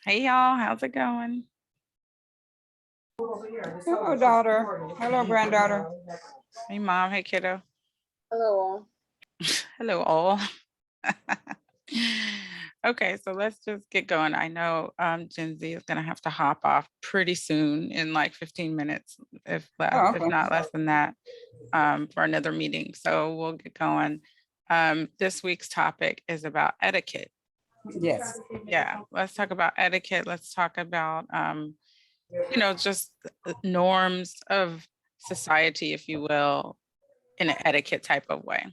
Hey y'all, how's it going? Hello, daughter. Hello, granddaughter. Hey mom, hey kiddo. Hello. Hello all. Okay, so let's just get going. I know Gen Z is gonna have to hop off pretty soon in like 15 minutes, Oh, if okay. not less than that, for another meeting. So we'll get going. This week's topic is about etiquette. Yes. Yeah, let's talk about etiquette. Let's talk about just norms of society, if you will, in an etiquette type of way.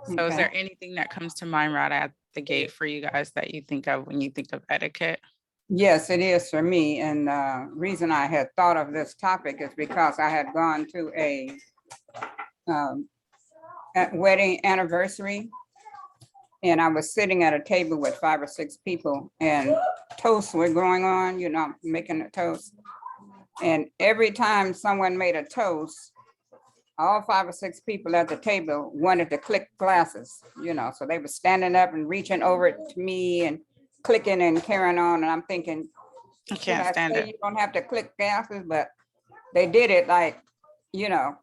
So is Okay. there anything that comes to mind right at the gate for you guys that you think of when you think of etiquette? Yes, it is for me. And reason I had thought of this topic is because I had gone to um, a wedding anniversary, and I was sitting at a table with 5 or 6 people, and toasts were going on, making a toast. And every time someone made a toast, all 5 or 6 people at the table wanted to click glasses, so they were standing up and reaching over to me and clicking and carrying on. And I'm thinking, I should can't I stand say it. you don't have to click glasses? But they did it like, you know,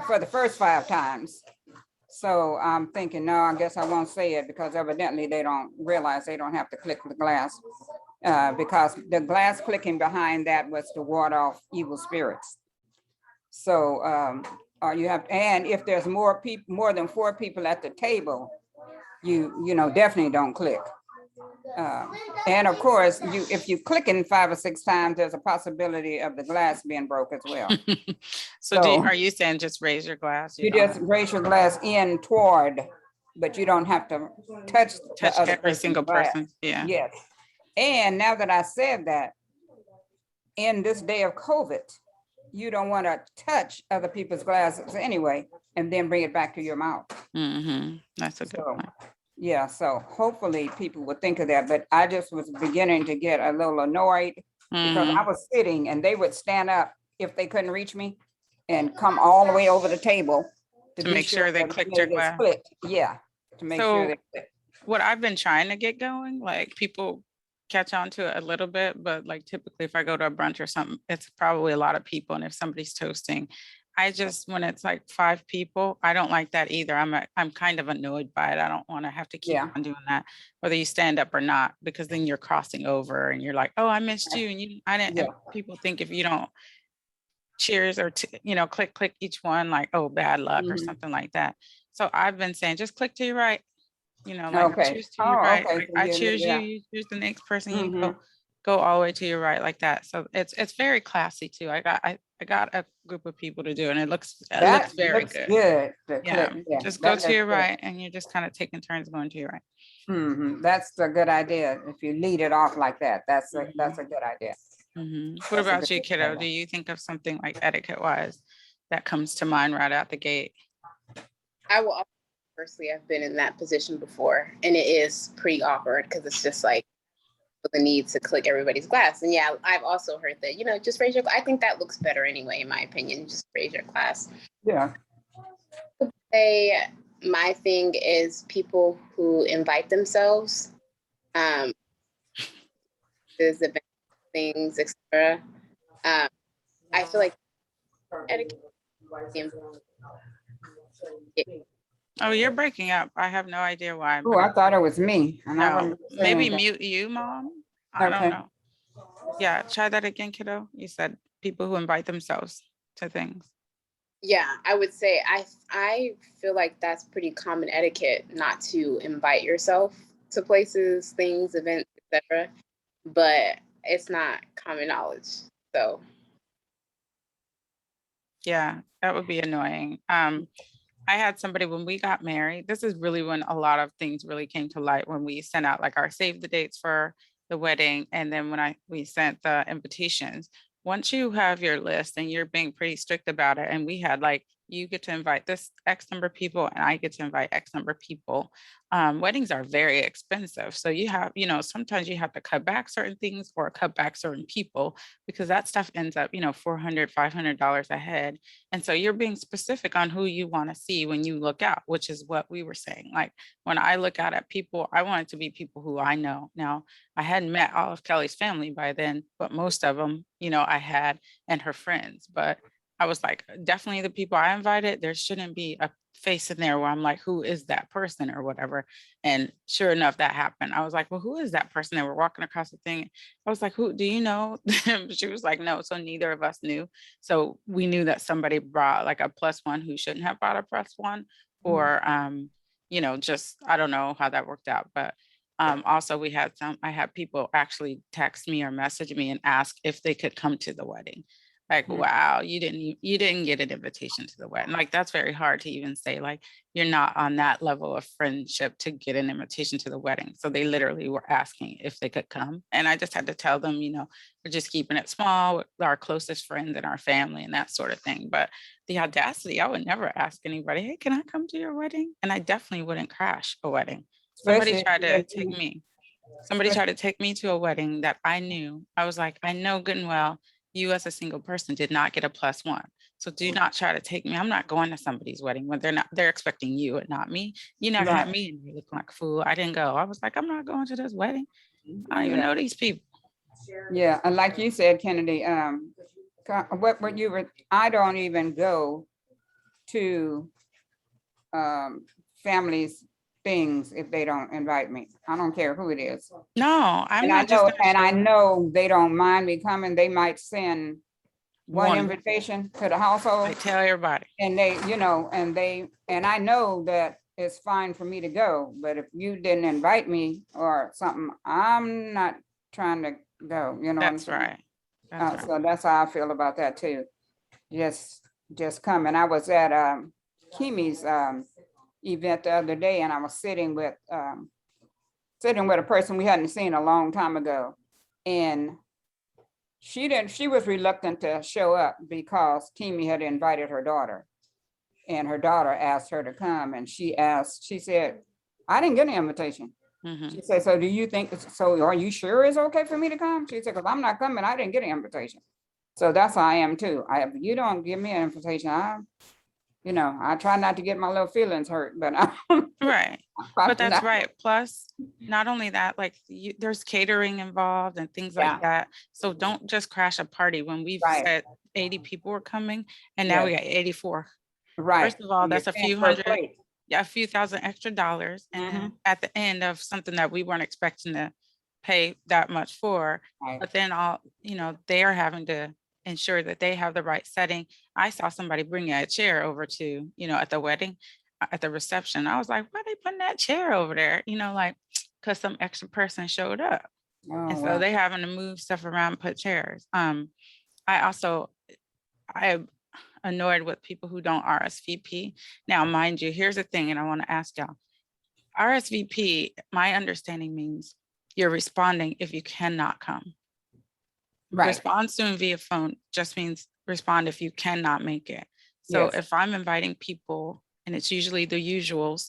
for the first 5 times. So I'm thinking, no, I guess I won't say it because evidently they don't realize they don't have to click the glass. Because the glass clicking behind that was to ward off evil spirits. So you have, and if there's more people, more than 4 people at the table, definitely don't click. Uh, and of course, if you click in 5 or 6 times, there's a possibility of the glass being broke as well. So So are you saying just raise your glass? You you don't just have to raise your glass in toward, but you don't have to touch the touch other every person's single glass. person. Yeah. Yes. And now that I said that, in this day of COVID, you don't want to touch other people's glasses anyway, and then bring it back to your mouth. That's a good So, point. yeah, so hopefully people would think of that, but I just was beginning to get a little annoyed because I Mhm. was sitting and they would stand up if they couldn't reach me and come all the way over the table to To be make sure sure they that clicked your it gets glass. clicked. Yeah, to make sure So they click. what I've been trying to get going, like people catch on to it a little bit, but like typically if I go to a brunch or something, it's probably a lot of people. And if somebody's toasting, I just, when it's like 5 people, I don't like that either. I'm kind of annoyed by it. I don't want to have to keep Yeah. on doing that, whether you stand up or not, because then you're crossing over and you're like, oh, I missed you. And I didn't, Yeah. and people think if you don't cheers or, click each one, like, oh, bad luck or Mhm. something like that. So I've been saying, just click to your right, like Okay. choose to your Oh, right. okay. Like So I you, choose you, yeah. you choose the next person, you Mhm. go all the way to your right like that. So it's very classy too. I got a group of people to do, and it looks That very looks good. good. The Yeah, click. Yeah, just go that to looks your good. right, and you're just kind of taking turns going to your right. That's a good idea. If you lead it off like that, that's Mhm. a good idea. What That's a about good you, kiddo? Do idea. you think of something like etiquette wise that comes to mind right out the gate? I will also, personally, I've been in that position before, and it is pretty awkward because it's just like the need to click everybody's glass. And yeah, I've also heard that, just raise your, I think that looks better anyway, in my opinion, just raise your glass. Yeah. Say my thing is people who invite themselves, um, there's event things, etc. I feel like etiquette. Oh, you're breaking up. I have no idea why, Oh, but I thought it was me, and I no, wasn't maybe saying that. mute you, mom. I don't Okay. know. Yeah, try that again, kiddo. You said people who invite themselves to things. Yeah, I would say I feel like that's pretty common etiquette not to invite yourself to places, things, events, etc. But it's not common knowledge. So Yeah, that would be annoying. I had somebody when we got married. This is really when a lot of things really came to light when we sent out like our save the dates for the wedding, and then when we sent the invitations. Once you have your list and you're being pretty strict about it, and we had like you get to invite this X number of people and I get to invite X number of people. Weddings are very expensive. So you have, sometimes you have to cut back certain things or cut back certain people because that stuff ends up, $400, $500 a head. And so you're being specific on who you want to see when you look out, which is what we were saying. Like when I look out at people, I want it to be people who I know. Now, I hadn't met all of Kelly's family by then, but most of them, I had, and her friends. But I was like, definitely the people I invited, there shouldn't be a face in there where I'm like, who is that person or whatever. And sure enough, that happened. I was like, well, who is that person? They were walking across the thing. I was like, who do you know? She was like, no. So neither of us knew. So we knew that somebody brought like a +1 who shouldn't have brought a +1, or just I don't know how that worked out. But also I had people actually text me or message me and ask if they could come to the wedding. Like, wow, you didn't get an invitation to the wedding. Like, that's very hard to even say, like, you're not on that level of friendship to get an invitation to the wedding. So they literally were asking if they could come. And I just had to tell them, we're just keeping it small with our closest friends and our family and that sort of thing. But the audacity, I would never ask anybody, hey, can I come to your wedding? And I definitely wouldn't crash a wedding. Somebody tried to take me to a wedding that I knew. I was like, I know good and well, you as a single person did not get a +1. So do not try to take me. I'm not going to somebody's wedding when they're expecting you and not me. You never had me and you looking like a fool. I didn't go. I was like, I'm not going to this wedding. I don't even know these people. Yeah, and like you said, Kennedy, I don't even go to families things if they don't invite me. I don't care who it is. No, I'm And not just gonna I show know they don't mind me coming. They might send one one. invitation to the household I tell everybody. and and I know that it's fine for me to go, but if you didn't invite me or something, I'm not trying to go, you know what I'm That's saying? right. That's right. So that's how I feel about that too. Just come. And I was at Kimi's event the other day, and I was sitting with a person we hadn't seen a long time ago. And she was reluctant to show up because Kimi had invited her daughter. And her daughter asked her to come, and she said, I didn't get an invitation. She said, so are you sure it's okay for me to come? She said, because I'm not coming, I didn't get an invitation. So that's how I am too. If you don't give me an invitation, I try not to get my little feelings hurt, but right. But that's right. Plus, not only that, like there's catering involved and things like that. So don't just crash a party when we've said 80 people are coming and now we got 84. Right. First of all, that's a few thousand extra dollars. And then at the end of something that we weren't expecting to pay that much for, but then they are having to ensure that they have the right setting. I saw somebody bring a chair over to, at the wedding, at the reception. I was like, why are they putting that chair over there? Because some extra person showed up. And so they having to move stuff around and put chairs. I annoyed with people who don't RSVP. Now, mind you, here's the thing, and I want to ask y'all. RSVP, my understanding means you're responding if you cannot come. Right. Respond soon via phone just means respond if you cannot make it. So if I'm inviting people and it's usually the usuals,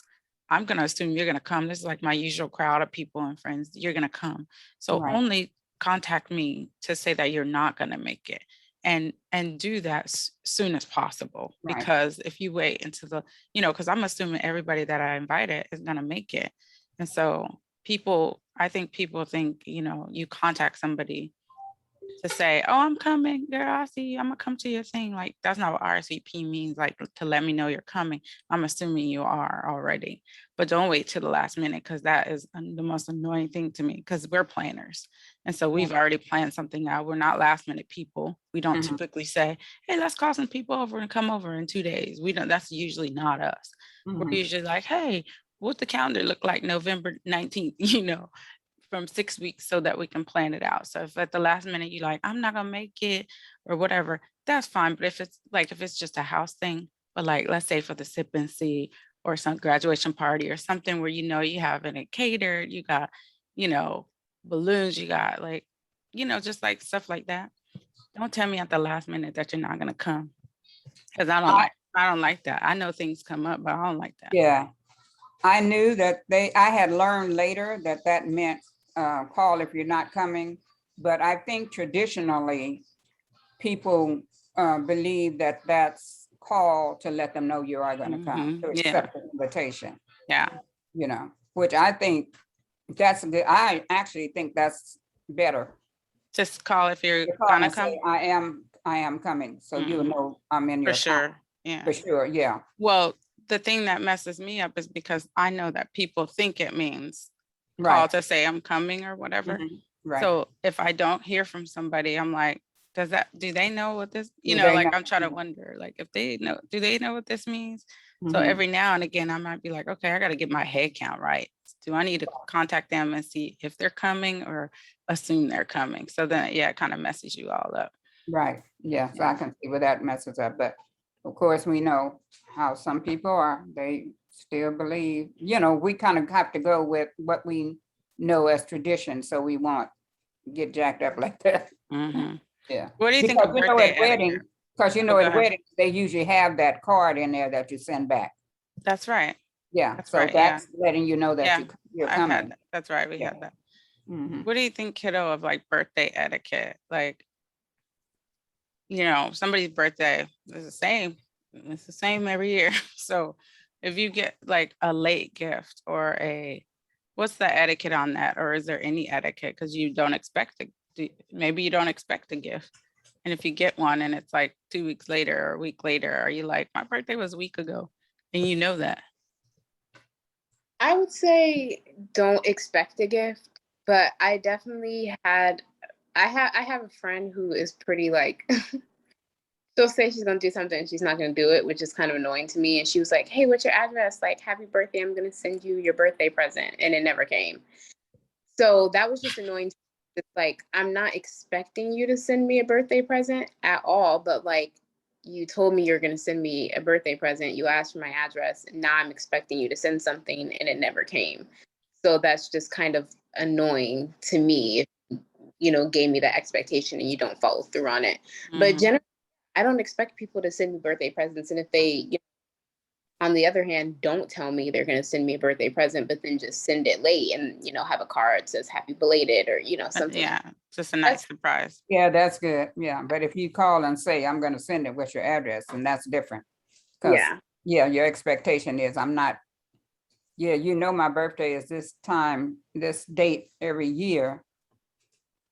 I'm going to assume you're going to come. This is like my usual crowd of people and friends. You're going to come. So only contact me to say that you're not going to make it. And do that soon as possible, because if you wait until because I'm assuming everybody that I invited is going to make it. And so I think people think, you contact somebody to say, oh, I'm coming, girl, I see you, I'm gonna come to your thing. Like, that's not what RSVP means, like to let me know you're coming. I'm assuming you are already, but don't wait till the last minute, because that is the most annoying thing to me, because we're planners. And so we've already planned something out. We're not last minute people. We don't typically say, hey, let's call some people over and come over in 2 days. We don't, that's usually not us. We're usually like, hey, what's the calendar look like November 19th, from 6 weeks, so that we can plan it out. So if at the last minute you're like, I'm not gonna make it or whatever, that's fine. But if it's just a house thing, but like, let's say for the sip and see or some graduation party or something where you having it catered, you got, balloons, you got like, just like stuff like that. Don't tell me at the last minute that you're not gonna come, because I don't like I don't like that. I know things come up, but I don't like that. Yeah. I knew that I had learned later that that meant call if you're not coming. But I think traditionally, people believe that that's call to let them know you are going to come, to Yeah, accept the invitation, yeah. which I think that's good. I actually think that's better. Just call if you're To call gonna and come. say, I am coming, so you'll know I'm in For your town. sure. Yeah. For sure, yeah. Well, the thing that messes me up is because I know that people think it means call Right. to say I'm coming or whatever. Mhm. Right. So if I don't hear from somebody, I'm like, do they know what this, Do they like know? I'm trying to wonder, like if they know, do they know what this means? So Mhm. every now and again, I might be like, okay, I got to get my head count right. Do I need to contact them and see if they're coming or assume they're coming? So then, yeah, it kind of messes you all up. Right, yeah, so I can see where that messes up, but of course, we know how some people are, they still believe, we kind of have to go with what we know as tradition, so we won't get jacked up like that. Mhm. Yeah. What do you think Because of birthday at weddings, etiquette? because Oh, go at ahead. weddings, they usually have that card in there that you send back. That's right. Yeah, That's so right. Yeah. that's letting you know that Yeah. you're I've had coming. that. That's right. We Yeah. had that. Mhm. What do you think, kiddo, of like birthday etiquette? Like, somebody's birthday is the same. It's the same every year. So if you get like a late gift or what's the etiquette on that? Or is there any etiquette? Because you don't expect maybe you don't expect a gift. And if you get one and it's like 2 weeks later or a week later, are you like, my birthday was a week ago? And you know that. I would say don't expect a gift, but I definitely I have a friend who is pretty like she'll say she's gonna do something and she's not gonna do it, which is kind of annoying to me. And she was like, "Hey, what's your address? Like, happy birthday! I'm gonna send you your birthday present," and it never came. So that was just annoying. It's like I'm not expecting you to send me a birthday present at all, but like you told me you're gonna send me a birthday present. You asked for my address, and now I'm expecting you to send something, and it never came. So that's just kind of annoying to me. Gave me that expectation and you don't follow through on it. But Mhm. generally, I don't expect people to send me birthday presents. And if they, on the other hand, don't tell me they're going to send me a birthday present, but then just send it late and, have a card that says happy belated or, something. Yeah, just a nice surprise. Yeah, that's good, yeah, but if you call and say, I'm gonna send it with your address, and that's different. Cause, Yeah. yeah, your expectation is I'm not, yeah, my birthday is this time, this date every year.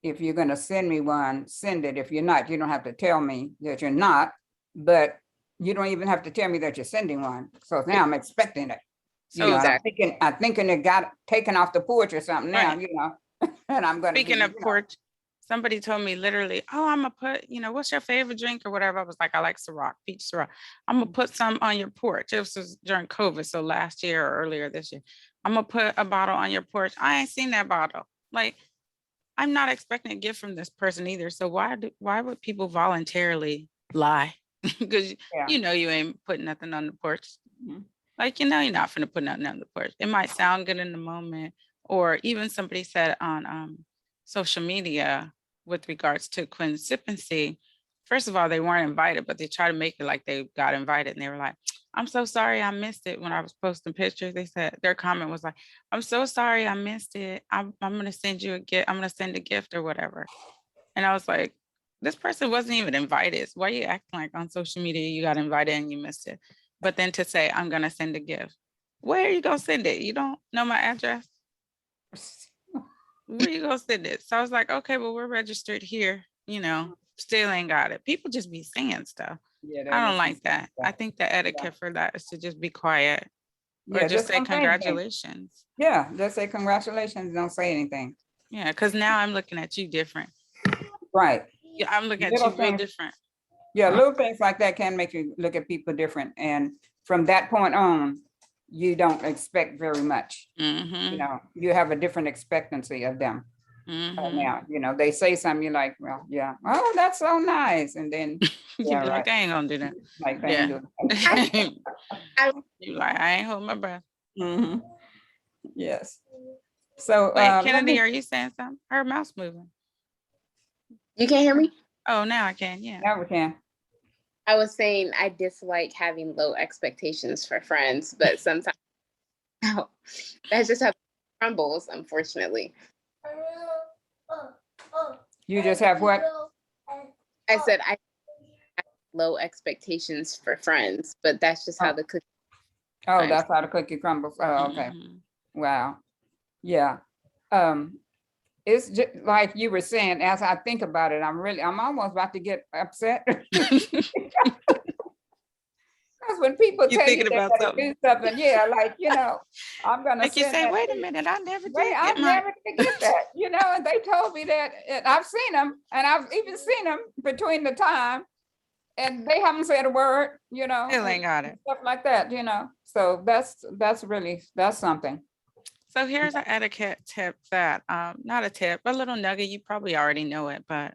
If you're gonna send me one, send it. If you're not, you don't have to tell me that you're not, but you don't even have to tell me that you're sending one. So now I'm expecting it. So Exactly. I'm thinking it got taken off the porch or something now, Right. and I'm gonna Speaking be, of porch, somebody told me literally, oh, I'm gonna put, what's your favorite drink or whatever. I was like, I like Ciroc, peach Ciroc. I'm gonna put some on your porch. This was during COVID, so last year or earlier this year. I'm gonna put a bottle on your porch. I ain't seen that bottle. Like, I'm not expecting a gift from this person either. So why would people voluntarily lie? Because yeah. you ain't putting nothing on the porch. Mhm. Like, you're not gonna put nothing on the porch. It might sound good in the moment, or even somebody said on social media with regards to quinsipancy. First of all, they weren't invited, but they try to make it like they got invited, and they were like, "I'm so sorry, I missed it." When I was posting pictures, they said their comment was like, "I'm so sorry, I missed it. I'm gonna send you a gift. I'm gonna send a gift or whatever." And I was like, this person wasn't even invited. So why are you acting like on social media you got invited and you missed it? But then to say, I'm going to send a gift. Where are you going to send it? You don't know my address? Where you going to send it? So I was like, okay, well, we're registered here, still ain't got it. People just be saying stuff. Yeah, I that don't is like that. I think the etiquette for that is to just be quiet or yeah, just just say don't say anything. congratulations. Yeah, just say congratulations, don't say anything. Yeah, because now I'm looking at you different. Right. Yeah, I'm looking at Little you real things, different. yeah, little things like that can make you look at people different. And from that point on, you don't expect very much. Mm-hmm. You have a different expectancy of them. Mm-hmm. Now, they say something, you're like, well, yeah, oh, that's so nice. And then, You'd yeah, be like, right. they ain't gonna do that. Like they ain't Yeah. doing that. You like, I ain't holding my breath. Mhm. Yes. So Wait, let Kennedy, me, are you saying something? Her mouse moving. You can't hear me? Oh, now I can. Yeah. now we can. I was saying I dislike having low expectations for friends, but sometimes that's just how it crumbles, unfortunately. You just have what? I said I have low expectations for friends, but that's just how the cookie Oh, crumbles. that's how the cookie crumbles. Oh, okay. Mhm. Wow. Yeah. It's just like you were saying, as I think about it, I'm almost about to get upset. Because when people You tell you thinking they about gotta do something? something, yeah, like, I'm gonna Like you send say, that wait to a you. minute, I never Wait, did I get my. never did get that, and they told me that, and I've seen them, and I've even seen them between the time, and they haven't said a word, Still and ain't got it. stuff like that. So that's something. So here's an etiquette tip that, not a tip, a little nugget. You probably already know it, but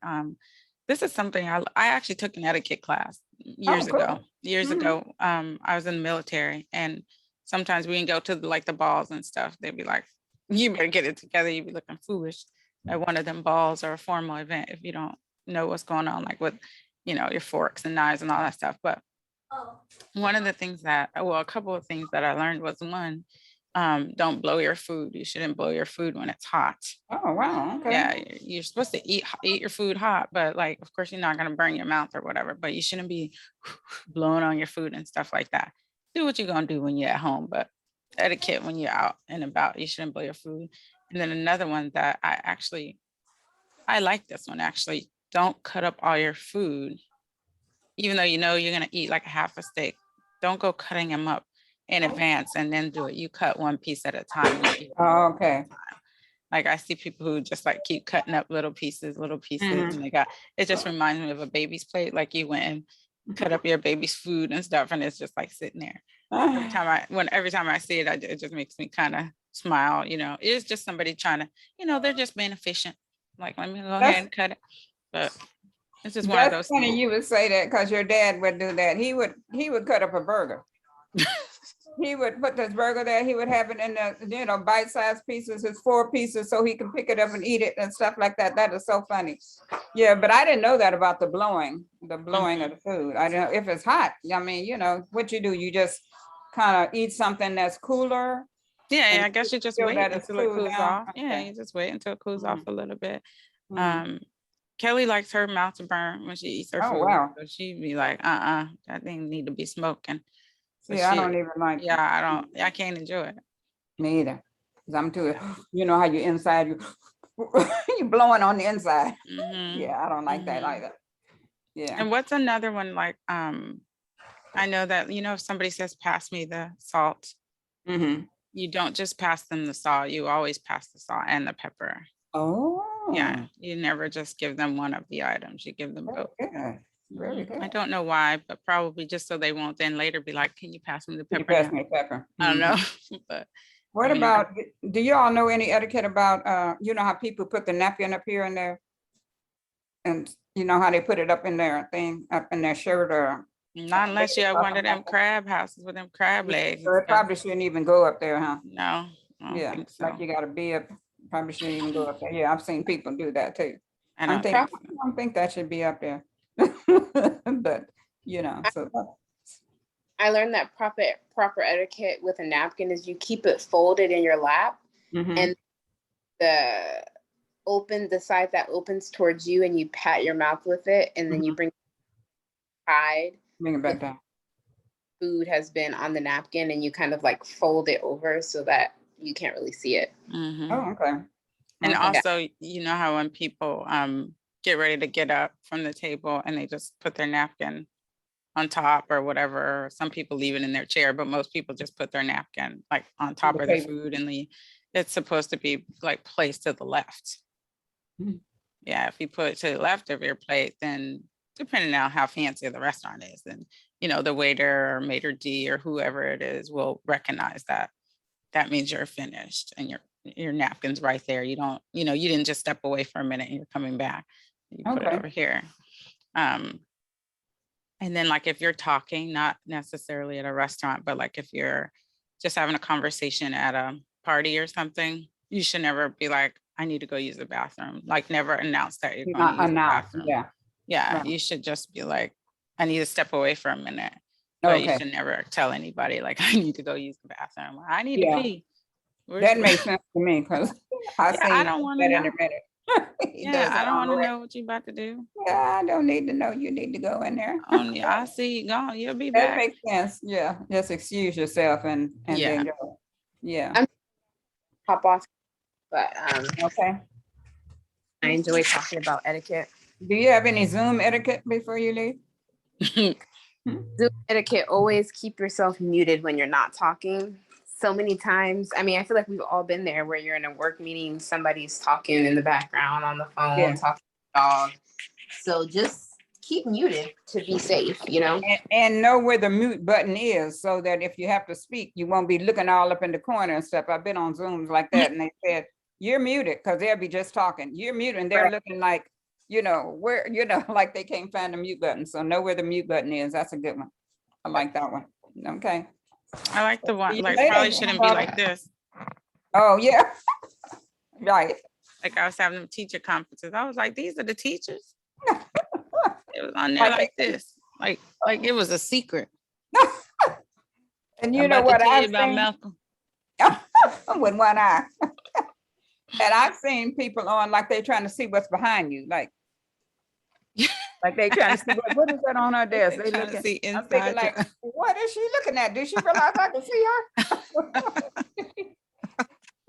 this is something I actually took an etiquette class Oh, years ago. cool. Years Mhm. ago, I was in the military, and sometimes we can go to like the balls and stuff. They'd be like, "You better get it together. You'd be looking foolish at one of them balls or a formal event if you don't know what's going on, like with, your forks and knives and all that stuff." But one of the things a couple of things that I learned was, one, don't blow your food. You shouldn't blow your food when it's hot. Oh, wow, okay. Yeah, you're supposed to eat your food hot, but like, of course, you're not gonna burn your mouth or whatever. But you shouldn't be blowing on your food and stuff like that. Do what you're gonna do when you're at home, but etiquette when you're out and about, you shouldn't blow your food. And then another one that I like this one actually. Don't cut up all your food, even though you're gonna eat like a half a steak. Don't go cutting them up in advance and then do it. You cut one piece at a time. And you eat one Oh, at a okay. time. Like I see people who just like keep cutting up little pieces, Mhm. and it just reminds me of a baby's plate. Like you went and cut up your baby's food and stuff, and it's just like sitting there. Every time I see it, it just makes me kind of smile. It's just somebody trying to, they're just being efficient. Like, let me go ahead That's and cut it. But it's just one of that's those funny things. you would say that because your dad would do that. He would cut up a burger. He would put this burger there, he would have it in the, bite-sized pieces, his 4 pieces, so he can pick it up and eat it and stuff like that. That is so funny. Yeah, but I didn't know that about the blowing of the food. I don't know if it's hot. I mean, what you do, you just kind of eat something that's cooler Yeah, and I guess you just feel wait that it's until it cooled cools down. off. Yeah, Okay. you just wait until it cools off Mhm. a little bit. Mhm. Um, Kelly likes her mouth to burn when she eats her Oh, food. wow. So she'd be like, that thing need to be smoking. So See, I don't even like, yeah, I can't enjoy it. me either. 'Cause I'm too, you know how you inside, you blowing on the inside. Hmm. Yeah, I don't like that Hmm. either. Yeah. And what's another one like, I know that, if somebody says, pass me the salt, Mhm. you don't just pass them the salt, you always pass the salt and the pepper. Yeah, Oh, you never just give them one of the items, you give them very both. good. Very good. I don't know why, but probably just so they won't then later be like, can you pass me the Can you pepper pass now? me a pepper? I don't know, Mhm. but I What mean, about, do you all know any etiquette about, you know how people put the napkin up here in there? And you know how they put it up in their thing, up in their shirt or not unless you're one of something them like that? crab houses with them crab legs So and it stuff. probably shouldn't even go up there, huh? No, I don't Yeah, think like so. you gotta be up, probably shouldn't even go up there. Yeah, I've seen people do that too. I I'm don't thinking, think I so. don't think that should be up there. But, so. I learned that proper etiquette with a napkin is you keep it folded in your lap, Mhm. and the side that opens towards you, and you pat your mouth with it, and then you Mhm. bring hide Bring it back down. food has been on the napkin, and you kind of like fold it over so that you can't really see it. Mhm. Oh, okay. And Okay. also, you know how when people get ready to get up from the table and they just put their napkin on top or whatever. Some people leave it in their chair, but most people just put their napkin like on top The of their table. food and it's supposed to be like placed to the left. Mhm. Yeah, if you put it to the left of your plate, then depending on how fancy the restaurant is, then the waiter or maitre d or whoever it is will recognize that. That means you're finished and your napkin's right there. You don't, you didn't just step away for a minute and you're coming back. You put it Okay. over here. And then like if you're talking, not necessarily at a restaurant, but like if you're just having a conversation at a party or something, you should never be like, I need to go use the bathroom. Like never announce that you're You're going to not use the announced, bathroom. yeah. Yeah, Right. you should just be like, I need to step away for a minute. But you Okay, should never tell anybody like I need to go use the bathroom. I need to Yeah. pee. Where's that the- makes sense to me, because I Yeah, I seen don't want to that in know. a minute. He Yeah, does I it don't on want the to reg. know what you about to do. Yeah, I don't need to know. You need to go in there. Only I see you gone. You'll be That back. makes sense. Yeah, just excuse yourself and Yeah. then go. Yeah, I'm hop off, but okay. I enjoy talking about etiquette. Do you have any Zoom etiquette before you leave? Zoom etiquette, always keep yourself muted when you're not talking. So many times, I mean, I feel like we've all been there where you're in a work meeting, somebody's talking in the background on the phone, Yeah. talking to the dog. So just keep muted to be safe, you know? And know where the mute button is, so that if you have to speak, you won't be looking all up in the corner and stuff. I've been on Zooms like that, and they said, you're muted, because they'll be just talking. You're muted, and they're Right. looking like, where, like they can't find the mute button. So know where the mute button is. That's a good one. I like that one. Okay. I like the See one, you like later, probably shouldn't be grandfather. like this. Oh, yeah. Right. Like I was having them teacher conferences. I was like, these are the teachers. It was on there Like like this. Like it was a secret. And I'm you know about to what tell you I've about seen? Malcolm. With one eye. And I've seen people on like they trying to see what's behind you, like they trying to see what is that on her desk? They They trying to looking. see I'm thinking inside. like, what is she looking at? Does she realize I can see her?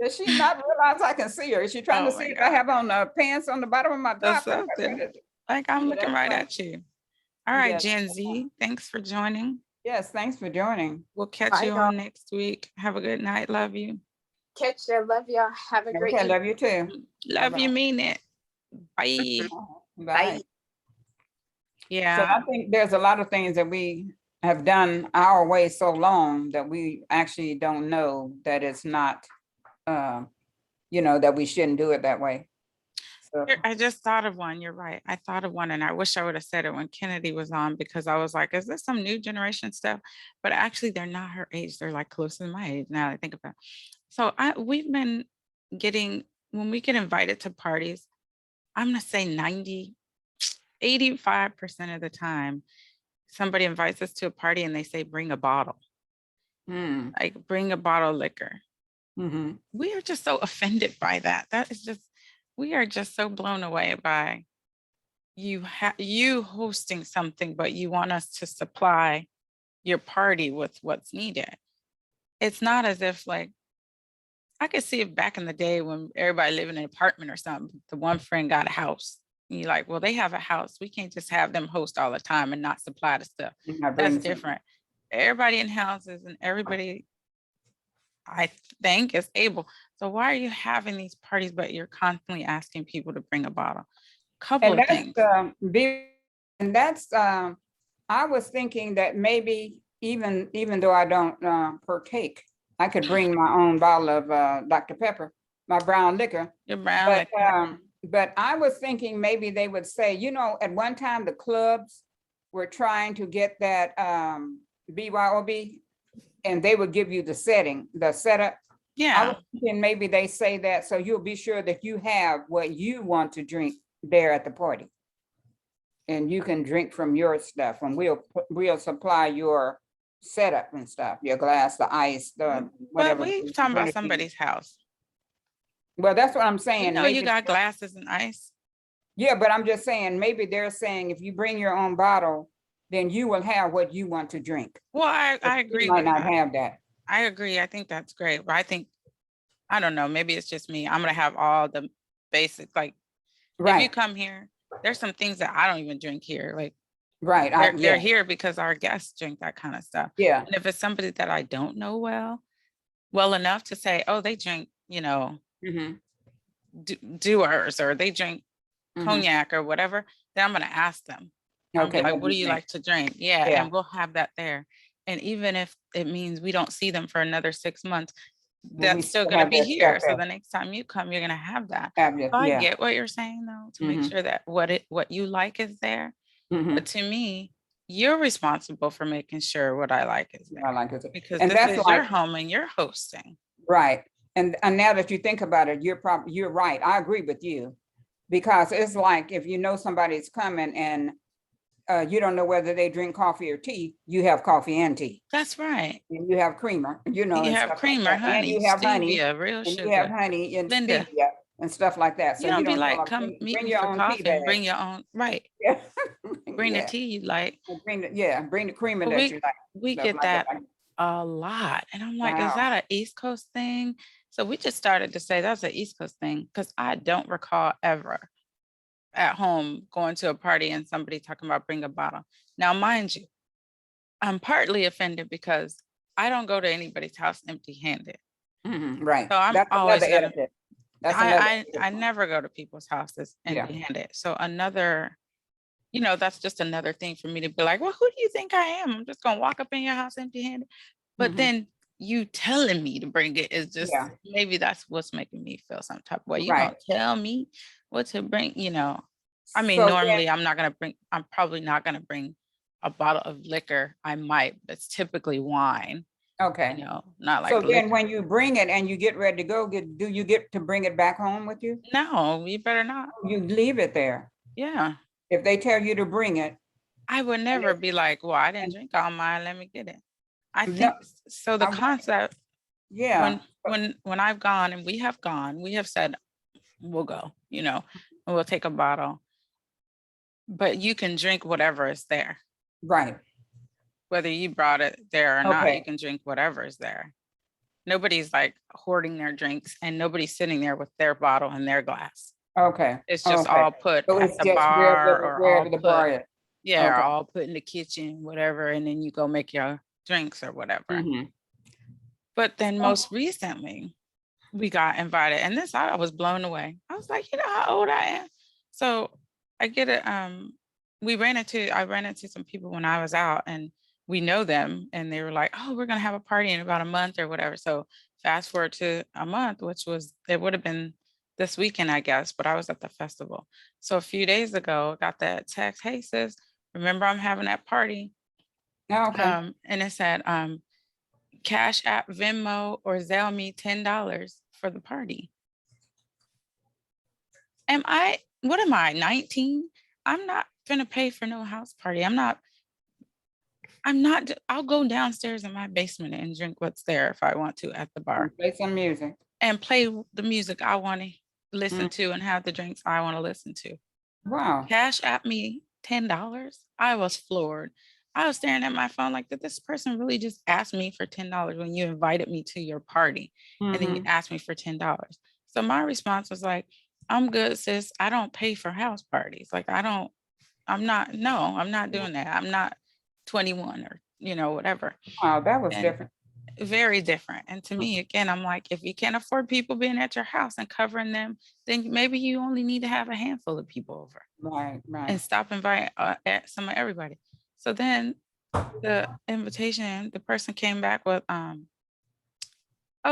Does she not realize I can see her? Is she trying to Oh see my if I God. have on pants on the bottom of my Or top? something. Like I'm Yeah, looking that's right funny. at you. All right, Yeah. Gen Z, thanks for joining. Yes, thanks for joining. We'll catch Bye, you y'all. on next week. Have a good night. Love you. Catch ya. Love y'all. Have a great Okay, evening. love you too. Love you, Bye-bye. mean it. Bye. Bye. Bye. So Yeah. I think there's a lot of things that we have done our way so long that we actually don't know that it's not, that we shouldn't do it that way. So, I just thought of one. You're right. I thought of one and I wish I would have said it when Kennedy was on because I was like, is this some new generation stuff? But actually, they're not her age. They're like closer to my age now that I think about it. So we've been getting, when we get invited to parties, I'm going to say 85% of the time, somebody invites us to a party and they say, bring a bottle, like bring a bottle of liquor. mhm. We are just so offended by that. That is just, we are just so blown away by you hosting something, but you want us to supply your party with what's needed. It's not as if like, I could see it back in the day when everybody lived in an apartment or something, the one friend got a house. And you're like, well, they have a house. We can't just have them host all the time and not supply the stuff. That's different. Everybody in houses and everybody, I think, is able. So why are you having these parties, but you're constantly asking people to bring a bottle? Couple And of things. I was thinking that maybe even though I don't partake, I could bring my own bottle of Dr. Pepper, my brown liquor. Your brown But liquor. but I was thinking maybe they would say, at one time the clubs were trying to get that BYOB, and they would give you the setup. I Yeah. was thinking maybe they say that so you'll be sure that you have what you want to drink there at the party. And you can drink from your stuff, and we'll supply your setup and stuff, your glass, the ice, the But whatever. we talking about somebody's house. Well, that's what I'm You saying. know, you Maybe, got glasses and ice. yeah, but I'm just saying, maybe they're saying if you bring your own bottle, then you will have what you want to drink. Well, I You agree might with not that. have that. I agree. I think that's great. But I think, I don't know, maybe it's just me. I'm going to have all the basic, like, if you Right, come here, there's some things that I don't even drink here. Like, right. they're Yeah, here because our guests drink that kind of stuff. yeah. And if it's somebody that I don't know well enough to say, oh, they drink, Mhm, doers or they drink mhm. cognac or whatever, then I'm going to ask them. I'm Okay, like, what what do do you you think? like to drink? Yeah, Yeah. and we'll have that there. And even if it means we don't see them for another 6 months, Well, we that's still still going to have be that stuff here. So there. the next time you come, you're going to have that. Fabulous, So I yeah. get what you're saying though, to make Mhm, sure that what you like is there. mhm. But to me, you're responsible for making sure what I like is I there like it. because And this that's is your like, home and you're hosting. right. And now that you think about it, you're right. I agree with you. Because it's like if you know somebody's coming and you don't know whether they drink coffee or tea. You have coffee and tea. That's right. And you have creamer, you know, You and have stuff like creamer, that. And honey, you have honey, stevia, real and you have sugar. honey and Linda, stevia and stuff like that. you So you don't be don't know, like, like, come meet bring me your for own tea coffee and bring bag. your own, right. Yeah. Bring the Yeah. tea you like. And bring the creamer But that you like. we Stuff get like that that. a lot. And I'm like, is Wow. that an East Coast thing? So we just started to say that's an East Coast thing because I don't recall ever at home going to a party and somebody talking about bring a bottle. Now, mind you, I'm partly offended because I don't go to anybody's house empty-handed. Right. So I'm That's always another gonna, etiquette. That's another I etiquette. never go to people's houses Yeah. empty-handed. So another, that's just another thing for me to be like, well, who do you think I am? I'm just gonna walk up in your house empty-handed. But Mhm. then you telling me to bring it is just, Yeah. maybe that's what's making me feel some type of way. You Right. gonna tell me what to bring, I mean, So normally I'm probably not gonna bring a bottle of liquor. I might, but it's typically wine, okay. not So like then liquor. when you bring it and you get ready to go, do you get to bring it back home with you? No, you better not. You leave it there. Yeah. If they tell you to bring it. I would and never be like, well, I didn't and- drink all mine. Let me get it. I No, think so. The I- concept Yeah. when I've gone and we have said we'll go, and we'll take a bottle, but you can drink whatever is there. Right. Whether you brought it there or not, you Okay. can drink whatever is there. Nobody's like hoarding their drinks and nobody's sitting there with their bottle and their glass. Okay. It's just Okay. all put So at it's the just bar or wherever all the put, bar is. yeah, or Okay. all put in the kitchen, whatever, and then you go make your drinks or whatever. Mhm. But then Oh. most recently, we got invited, and this I was blown away. I was like, you know how old I am? So I get it. I ran into some people when I was out, and we know them, and they were like, oh, we're gonna have a party in about a month or whatever. So fast forward to a month, which was, it would have been this weekend, I guess, but I was at the festival. So a few days ago, got that text, hey sis, remember I'm having that party. Okay. And it said, Cash App, Venmo, or Zelle me $10 for the party. What am I, 19? I'm not gonna pay for no house party. I'll go downstairs in my basement and drink what's there if I want to at the bar Play some music. and play the music I want to listen Mm. to and have the drinks I want to listen to. Wow. Cash App me $10. I was floored. I was staring at my phone like, did this person really just ask me for $10 when you invited me to your party and then you Mhm. asked me for $10? So my response was like, I'm good, sis. I don't pay for house parties. Like, I'm not doing that. I'm not 21 or, whatever. Wow, that was And different. very different. And to me, again, I'm like, if you can't afford people being at your house and covering them, then maybe you only need to have a handful of people over Right. and Right. stop inviting some of everybody. So then the invitation, the person came back with, oh,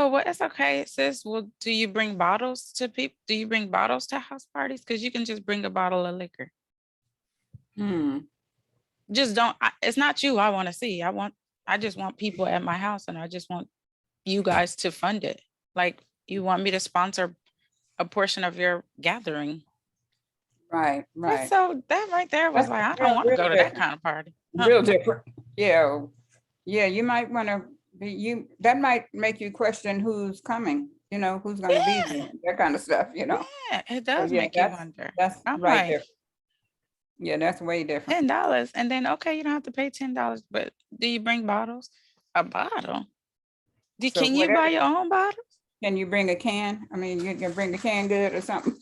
well, it's okay, sis. Well, do you bring bottles to people? Do you bring bottles to house parties? Because you can just bring a bottle of liquor. Hmm. Just don't, it's not you I want to see. I just want people at my house and I just want you guys to fund it. Like, you want me to sponsor a portion of your gathering. Right. And Right. so that right there was That's like, I don't want to real go to that different. kind of party. Real different. Yeah. Yeah. You might want to be, that might make you question who's coming, who's going to be Yeah. there, that kind of stuff, Yeah, it So does yeah, make you wonder. that's I'm right like, there. Yeah, that's way different. $10. And then, okay, you don't have to pay $10, but do you bring bottles? A bottle? So Can you buy your own bottles? can you bring a can? I mean, you can bring a canned good or something.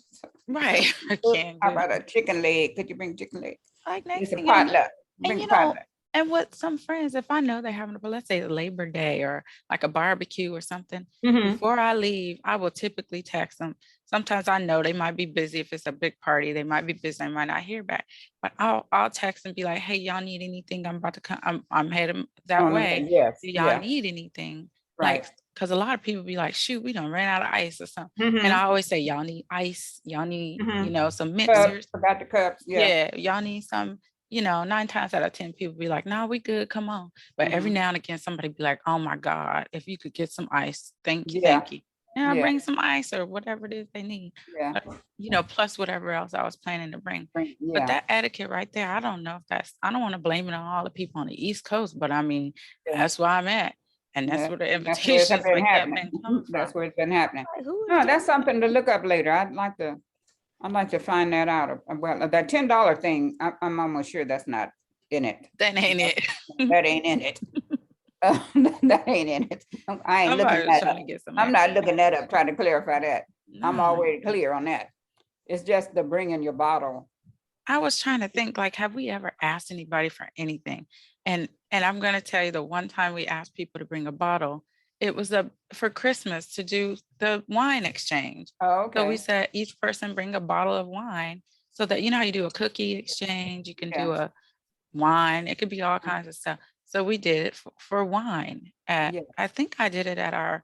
Right. I can't How do about a chicken leg? Could you bring chicken leg? like next It's a thing you know, potluck. Bring and a you know, potluck. and with some friends, if I know they're having a, let's say Labor Day or like a barbecue or something, Mhm. before I leave, I will typically text them. Sometimes I know they might be busy. If it's a big party, they might be busy. I might not hear back, but I'll text and be like, hey, y'all need anything? I'm about to come. I'm heading that On the way. yes, Do y'all yeah, need anything? right. Like, because a lot of people be like, shoot, we don't ran out of ice or something. Mhm. And I always say, y'all need ice. Y'all need, Mhm. some Cups, mixers. forgot the cups, yeah. Yeah, y'all need some, 9 times out of 10 people be like, no, we good, come on. But every Mhm. now and again, somebody be like, oh my God, if you could get some ice, thank you, Yeah. thank you. And I Yeah, bring some ice or whatever it is they need, yeah, plus whatever else I was planning to bring. But yeah, that etiquette right there, I don't know if I don't want to blame it on all the people on the East Coast, but I mean, yeah. that's where I'm at. And that's Yeah, where the that's where it's invitations been like that been happening. coming That's from. where it's been happening. Like, who is No, doing that's something to look up later. I'd like to find that out. Well, that $10 thing, I'm almost sure that's not in it. that? Ain't it? That ain't in it. That ain't in it. I ain't looking Somebody was that trying up. to get some I'm not extra. looking that up, trying to clarify that. I'm No. already clear on that. It's just the bringing your bottle. I was trying to think, like, have we ever asked anybody for anything? And I'm gonna tell you, the one time we asked people to bring a bottle, it was for Christmas to do the wine exchange. Oh, So we okay. said each person bring a bottle of wine, so that you know how you do a cookie exchange, you can do Yes. a wine, it could be all kinds of stuff. So we did it for wine. Yeah. I think I did it at our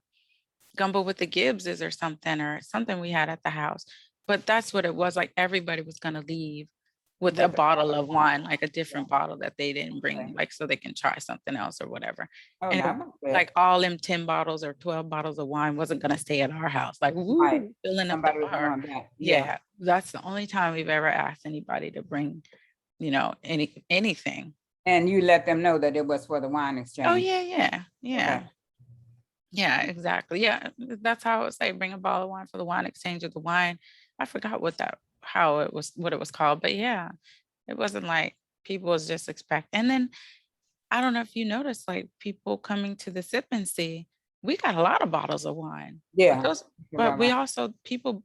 Gumbo with the Gibbses or something we had at the house. But that's what it was. Like everybody was gonna leave with a With the bottle of wine, like a different bottle that they didn't Okay. bring, like so they can try something else or whatever. Oh, And that was good. like all them 10 bottles or 12 bottles of wine wasn't gonna stay at our house. Like Right. woo, filling up the Somebody was bar. doing that. Yeah. Yeah, that's the only time we've ever asked anybody to bring, anything. And you let them know that it was for the wine exchange. Oh yeah. Okay. Yeah, exactly. Yeah, that's how I would say bring a bottle of wine for the wine exchange of the wine. I forgot what it was called, but yeah, it wasn't like people was just expect. And then I don't know if you noticed, like people coming to the sip and see, we got a lot of bottles of wine. Yeah. But we also people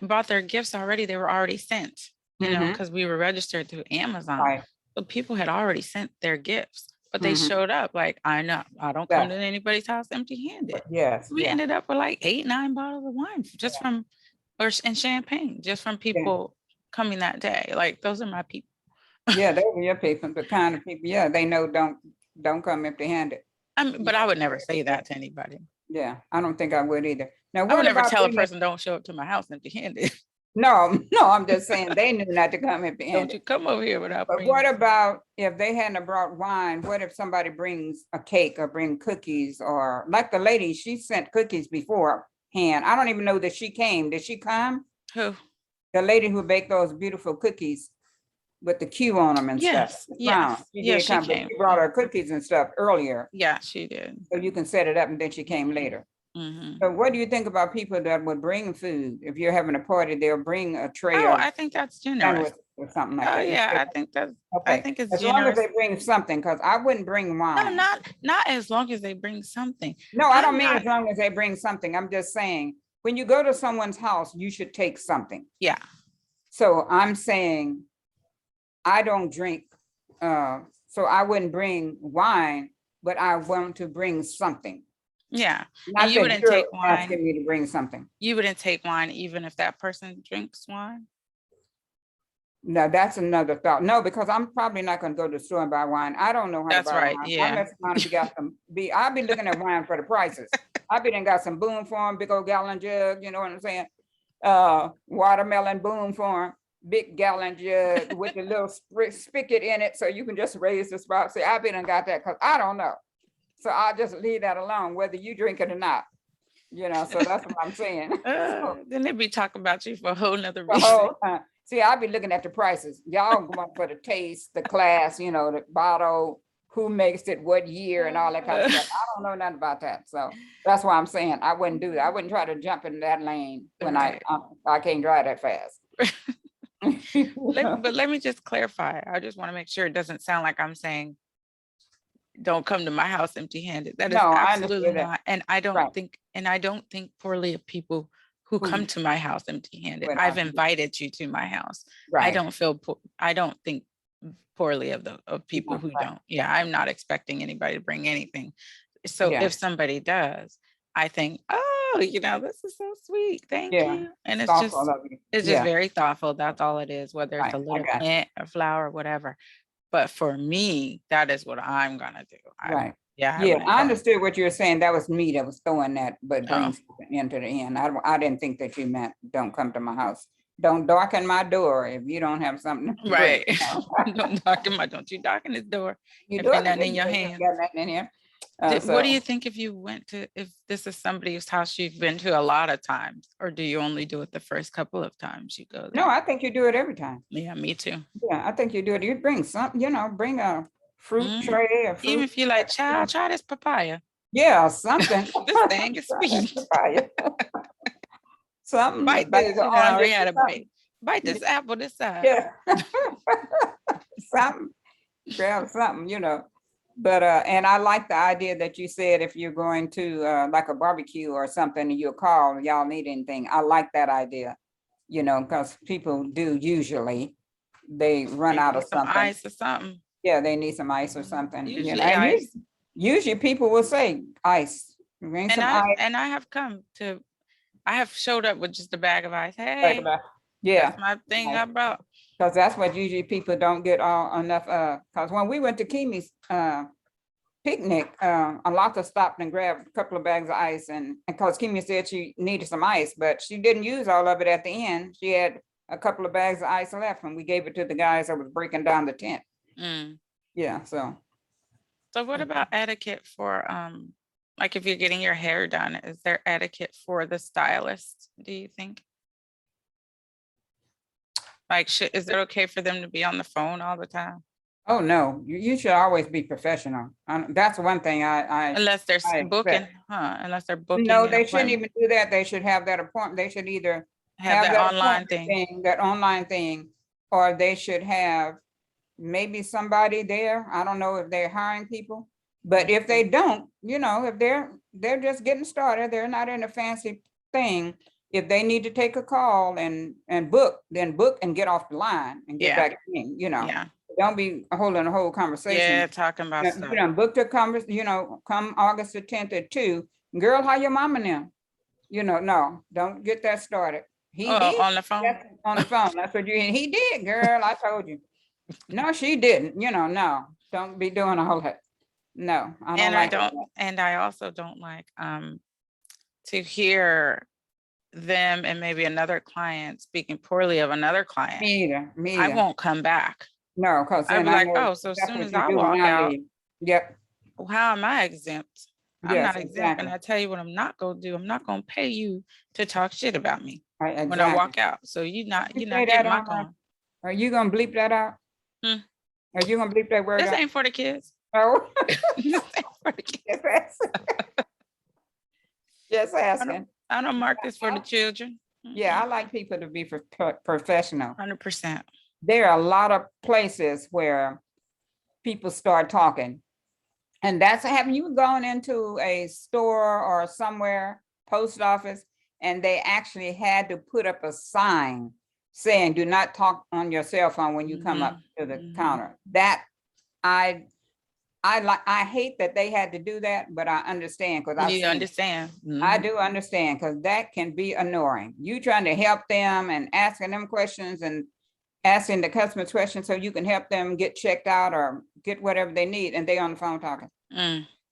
bought their gifts already. They were already sent, Mhm. because we were registered through Amazon. Right. So people had already sent their gifts, but they Mhm. showed up like, I know, I don't come Yeah. to anybody's house empty handed. Yes. We Yeah. ended up with like 8, 9 bottles of wine just and champagne, just from people coming that day. Like those are my people. Yeah, they were your people, the kind of people, yeah, they know don't come empty handed. But I would never say that to anybody. Yeah, I don't think I would either. Now, I what would never about tell a bringing- person don't show up to my house empty handed. No, I'm just saying they knew not to come empty Don't handed. you come over here without But bringing. what about if they hadn't brought wine? What if somebody brings a cake or bring cookies, or like the lady, she sent cookies beforehand. I don't even know that she came. Did she come? Who? The lady who baked those beautiful cookies with the Q on them and Yes, stuff. yes. She Yeah, did she come, but came. she brought her cookies and stuff earlier, Yeah, she did. so you can set it up, and then she came later. Mhm. So what do you think about people that would bring food? If you're having a party, they'll bring a tray Oh, of I think that's generous. sandwich or something like Oh that. yeah, I think Okay, it's as long as generous. they bring something, because I wouldn't bring No, wine. not as long as they bring something. No, I I'm don't mean not- as long as they bring something. I'm just saying, when you go to someone's house, you should take something. Yeah. So I'm saying, I don't drink, so I wouldn't bring wine, but I want to bring something. Yeah. Not you that wouldn't you're take wine. asking me to bring something. You wouldn't take wine even if that person drinks wine. No, that's another thought. No, because I'm probably not gonna go to the store and buy wine. I don't know how to That's buy right, wine. yeah. Unless you got I'll be looking at wine for the prices. I be done got some Boom Farm, big old gallon jug, you know what I'm saying? Watermelon Boom Farm, big gallon jug with the little spigot in it, so you can just raise the spout. See, I be done got that, because I don't know. So I'll just leave that alone, whether you drink it or not. So that's what I'm saying. Then they'd be talking about you for a whole nother The reason. whole time. See, I'll be looking at the prices. Y'all going for the taste, the class, the bottle, who makes it, what year, and all that kind of stuff. I don't know nothing about that. So that's why I'm saying I wouldn't do that. I wouldn't try to jump in that lane when Right. I can't drive that fast. But let me just clarify. I just want to make sure it doesn't sound like I'm saying don't come to my house empty handed. That is No, I absolutely understood that. not. And I don't Right. think poorly of people who Who- come to my house empty handed. Well, I've I- invited you to my house. Right. I don't think poorly of people who Right. don't. Yeah, I'm not expecting anybody to bring anything. So Yeah. if somebody does, I think, oh, this is so sweet. Thank Yeah. you. And it's Thoughtful of you. just Yeah. very thoughtful. That's all it is, whether it's Right, a I little got you. plant, a flower, whatever. But for me, that is what I'm gonna do. Right. Yeah. Yeah, I understood what you were saying. That was me that was throwing that, but Oh. bring something into the end. I didn't think that you meant don't come to my house. Don't darken my door if you don't have something. to bring. Right. Don't you darken this door. You If do ain't it, nothing in your you hand. got nothing in here. What do you think if you went to, if this is somebody's house you've been to a lot of times, or do you only do it the first couple of times you go No, there? I think you do it every time. Yeah, me too. Yeah, I think you do it. You bring something, bring a fruit Mhm. tray, a Even fruit. if you like, child, try this papaya. Yeah, something. This thing is sweet. Papaya. Something, Bite bag this. of You know, I already oranges had or a bite. something. Bite this apple this side. Yeah. Something, grab something. But, and I like the idea that you said if you're going to, like a barbecue or something, you'll call, y'all need anything. I like that idea, because people do usually, they run Maybe out of some something. ice or something. Yeah, they need some ice or something, Usually and ice. usually people will say ice. Bring And some ice. I have come to, I have showed up with just a bag of ice. Like Hey, that. Yeah, that's my thing I brought. because that's what usually people don't get all enough, because when we went to Kimi's picnic, Alaka stopped and grabbed a couple of bags of ice, and because Kimi said she needed some ice, but she didn't use all of it at the end. She had a couple of bags of ice left, and we gave it to the guys that was breaking down the tent. Mm. Yeah, so. So what about etiquette for, like if you're getting your hair done, is there etiquette for the stylist, do you think? Like, is it okay for them to be on the phone all the time? Oh, no, you should always be professional. That's one thing Unless they're I booking, expect. Unless they're booking No, an they shouldn't appointment, even do that. They should have that appointment. They should either have have that that online appointment thing. thing, that online thing, or they should have maybe somebody there. I don't know if they're hiring people, but if they don't, if they're just getting started, they're not in a fancy thing. If they need to take a call and book, then book and get off the line and get Yeah. back to me, Yeah, Don't be holding a whole conversation. yeah, talking about You stuff. know, booked a come August the 10th at 2. Girl, how your mama now? No, don't get that started. He Oh, did. on the phone? That's on the phone. That's what he did, girl. I told you. No, she didn't. No, don't be doing all that. No, I don't And like and I also don't like to hear them and maybe another client speaking poorly of another client. Me either. Me I either. won't come back. No, because I'd then be I like, know oh, so as that's soon what as you I do when walk I out, leave. Yep. how am I exempt? I'm Yes, not exempt. And exactly. I tell you what I'm not gonna do. I'm not gonna pay you to talk shit about me Right, when I exactly. walk out. So you're not You say getting that my on coin. Are you gonna bleep that out? Hmm. Are you gonna bleep that word This out? ain't for the kids. Oh, This ain't for the kids. just asking. Just asking. I don't mark this for the children. Yeah, I like people to be professional. 100%. There are a lot of places where people start talking. And have you gone into a store or somewhere, post office, and they actually had to put up a sign saying, do not talk on your cell phone when you come up to the counter. That I hate that they had to do that, but I understand because You understand. I do understand because that can be annoying. You trying to help them and asking them questions and asking the customers questions so you can help them get checked out or get whatever they need, and they on the phone talking.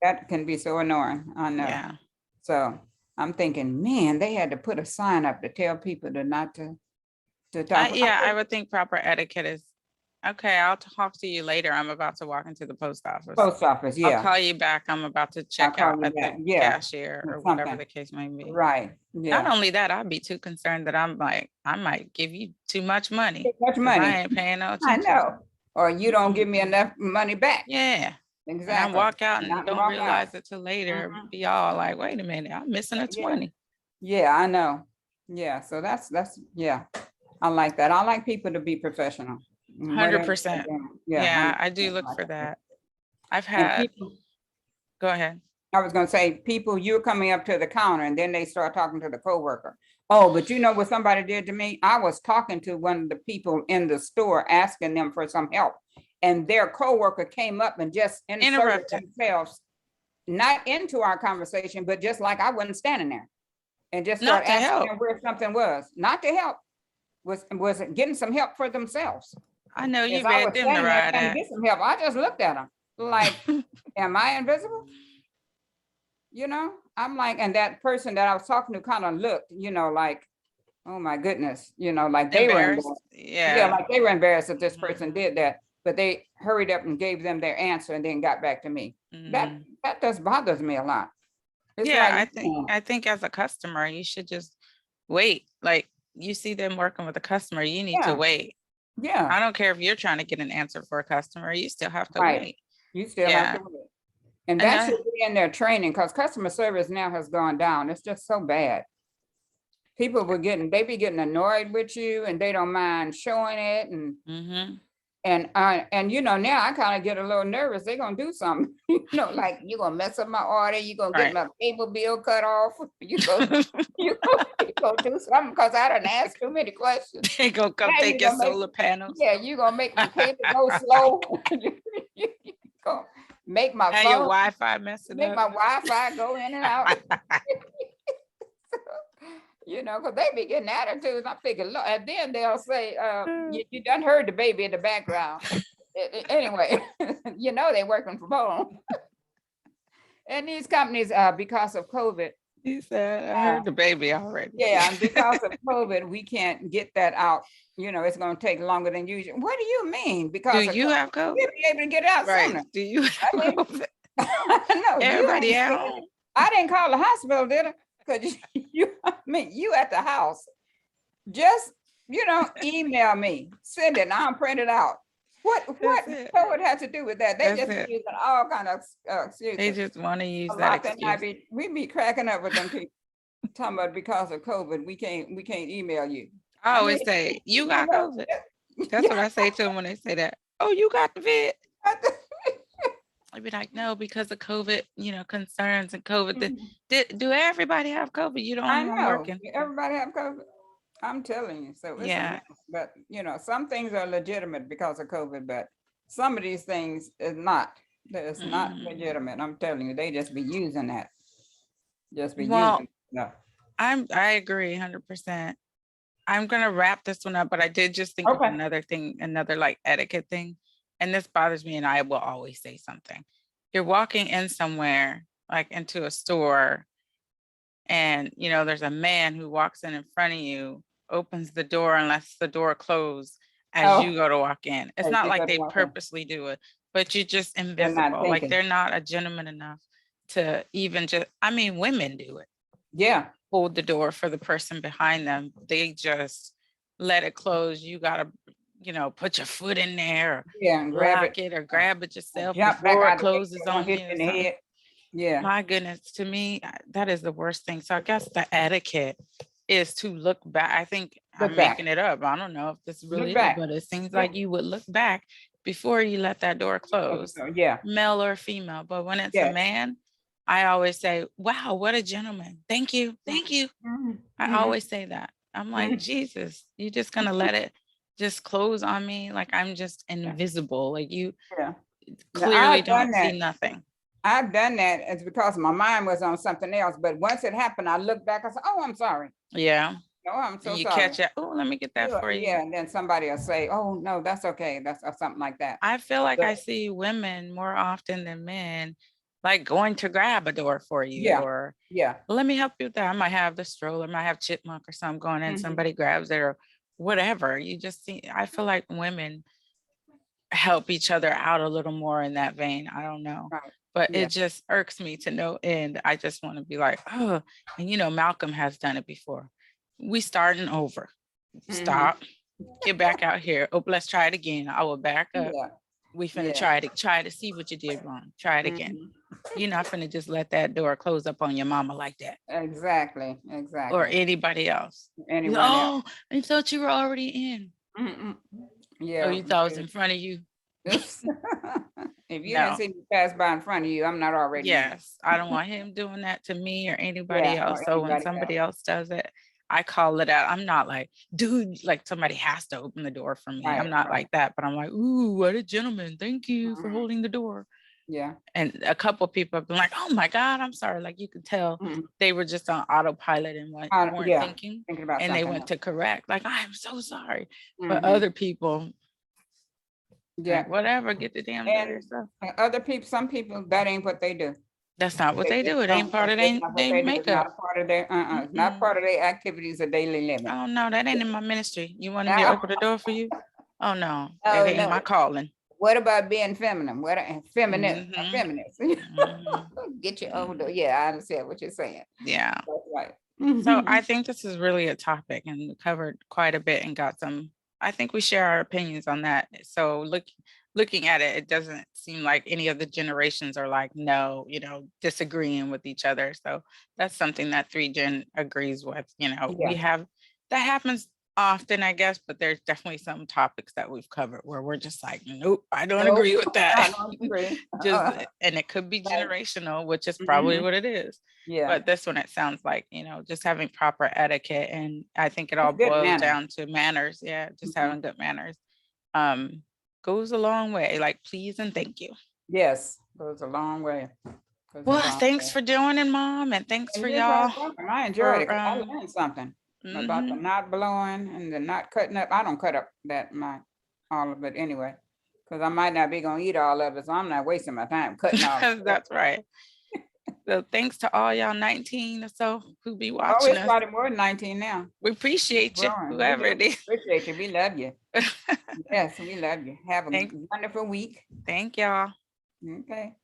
That can be so annoying. I know. Yeah. So I'm thinking, man, they had to put a sign up to tell people not to talk. Yeah, I would think proper etiquette is, okay, I'll talk to you later. I'm about to walk into the post office. Post office, I'll yeah. call you back. I'm about to I'll check call out you at back, the yeah, cashier or something. whatever the case may be. Right, yeah. Not only that, I'd be too concerned that I'm like, I might give you too much money. Too much 'cause money. I ain't paying no I attention. know. Or you don't give me enough money back. Yeah. Exactly. And I walk out and Not don't walk realize out. it till later. Be all like, wait a minute, I'm missing a Yeah. 20. Yeah, I know. Yeah, so that's yeah. I like that. I like people to be professional. 100%. Yeah, I do 100% look like for that. that. I've And had, people, go ahead. I was gonna say, people, you're coming up to the counter and then they start talking to the coworker. Oh, but you know what somebody did to me? I was talking to one of the people in the store, asking them for some help. And their coworker came up and just inserted Interrupted. themselves, not into our conversation, but just like I wasn't standing there. And just Not start to asking help. them where something was, not to help, was getting some help for themselves. I know you As I read was them to standing there ride trying to at. get some help, I just looked at them like, am I invisible? I'm like, and that person that I was talking to kind of looked, like, oh my goodness, like they were Embarrassed. embarrassed. Yeah. Yeah, like they were embarrassed that this person did that, but they hurried up and gave them their answer and then got back to me. That That just bothers me a lot. It's Yeah, like, I think as a customer, you should just wait. Like you see them working with a customer, you need to yeah, wait. yeah, I don't care if you're trying to get an answer for a customer, you still have to right. wait. You still have Yeah. to wait. And And that should be in their training because customer service now has gone down. It's just so bad. People they be getting annoyed with you and they don't mind showing it mhm. and you know, now I kind of get a little nervous. They're gonna do something, you know, like you gonna mess up my order, you gonna get Right. my cable bill cut off, you gonna do something because I done asked too many questions. They gonna come Now you take your gonna make, solar panels. yeah, you gonna make my cable go slow. You gonna make my Now your phone, Wi-Fi messing make my up. Wi-Fi go in and out. You know, because they be getting attitudes. I figure, look, and then they'll say, you done heard the baby in the background. Anyway, you know, they working from home. And these companies, because of COVID, He said, I heard the baby already. yeah, and because of COVID, we can't get that out. You know, it's gonna take longer than usual. What do you mean? Do Because of you COVID, have COVID? we'll be able to get it out Right. sooner. Do you have I mean, COVID? no, you Everybody ain't at sick. home. I didn't call the hospital, did I? Because I mean, you at the house. Just, you know, email me, send it, and I'll print it out. What That's it. COVID has to do with that? They That's just it. using all kind of They excuses. just want to use A that lot that I excuse. we be cracking up with them people. Talking about because of COVID, we can't email you. I I always mean, say, you you got know, COVID. That's what I say to them when they say that. Oh, you got the vid. I'd be like, no, because of COVID, you know, concerns and COVID. Do everybody have COVID? You the I only one know working. everybody have COVID. I'm telling you. So it's a Yeah. mess. But you know, some things are legitimate because of COVID, but some of these things is not. It's not legitimate. I'm telling you, they just be using that. Just be Well, using. No. I agree 100%. I'm gonna wrap this one up, but I did just think of Okay. another thing, another like etiquette thing. And this bothers me, and I will always say something. You're walking in somewhere, like into a store, and you know, there's a man who walks in front of you, opens the door and lets the door close as you Oh, go to walk in. It's as not you like go to they walk in. purposely do it, but you're just They're not invisible. Like thinking. they're not a gentleman enough to even just, I mean, women do it. Yeah. Hold the door for the person behind them. They just let it close. You gotta, you know, put your foot in there or Yeah, and grab lock it. it or grab it yourself Jump back before it out of the way, closes don't on hit you you or in the something. head. Yeah. My goodness, to me, that is the worst thing. So I guess the etiquette is to look back. I think Look I'm back. making it up. I don't know if this Look really is, back. but it seems Yeah. like you would look back before you let that door close, Yeah. male or female. But when it's Yeah. a man, I always say, wow, what a gentleman. Thank you. Thank you. I always say that. I'm like, Jesus, you're just gonna let it just close on me like I'm just invisible. Like you Yeah. clearly don't see nothing. I've done that. It's because my mind was on something else. But once it happened, I looked back. I said, "Oh, I'm sorry. Yeah. No, I'm so You sorry." catch it. Oh, let me get that for you. Yeah, and then somebody will say, "Oh, no, that's okay." That's or something like that. I feel like But- I see women more often than men, like going to grab a door for you, Yeah. or Yeah. let me help you with that. I might have the stroller, might have chipmunk or something going in, somebody grabs it or whatever. You just see, I feel like women help each other out a little more in that vein. I don't know. Right. But Yeah. it just irks me to no end. I just want to be like, oh, and you know, Malcolm has done it before. We starting over. Stop. Get back out here. Oh, let's try it again. I will back up. Yeah. We finna Yeah. try to see what you did wrong. Try it again. You're not finna just let that door close up on your mama like that. Exactly. Exactly. Or anybody else. Anyone else. Oh, I thought you were already in. Yeah. Oh, you thought I was in front of you? If you No. didn't see me pass by in front of you, I'm not already. Yes, I don't want him doing that to me or anybody Yeah, or else. So when anybody somebody else does it, I call it out. I'm not like, dude, like somebody has to open the door for me. I'm Right, not right. like that, but I'm like, ooh, what a gentleman. Thank you for holding the door. Yeah. And a couple of people have been like, oh my God, I'm sorry. Like you could tell they were just on autopilot and weren't Yeah, thinking. thinking about And they something went else. to correct. Like, I'm so sorry. But other people, Yeah. like, whatever, get the damn door And yourself. other people, some people, that ain't what they do. That's not what they just do. It ain't don't- part of that's not what their they do. It's not makeup. a part of their, it's not part of their activities of daily living. Oh no, that ain't in my ministry. You wanted me to open the door for you? Oh no, Oh, that ain't no. my calling. What about being feminine? What feminist? Mhm. Feminist. Mhm. Get you older. Yeah, I understand what you're saying. Yeah. That's right. So I think this is really a topic and we covered quite a bit and got some, I think we share our opinions on that. So looking at it, it doesn't seem like any of the generations are like, no, disagreeing with each other. So that's something that 3Gen agrees with, we Yeah. have, that happens often, I guess, but there's definitely some topics that we've covered where we're just like, nope, I don't Nope, agree with I that. don't agree. And it could be Right. generational, which is probably Mhm. what it is. Yeah, But this one, it sounds like, just having proper etiquette. And I think it all it's good boils manners. down to manners. Yeah, just Mhm. having good manners um, goes a long way. Like, please and thank you. Yes, goes a long way. Goes a Well, long thanks way. for joining, Mom. And thanks And for you're quite y'all welcome. I enjoyed it for, 'cause I learned something about the mhm. not blowing and the not cutting up. I don't cut up that much, all of it anyway, because I might not be gonna eat all of it, so I'm not wasting my time cutting all of it. That's right. So thanks to all y'all 19 or so who be Oh, watching it's us. probably more than 19 now. We It's appreciate you, growing. We whoever do it is. appreciate you. We love you. Yes, we love you. Have a Thank, wonderful week. thank y'all. Okay.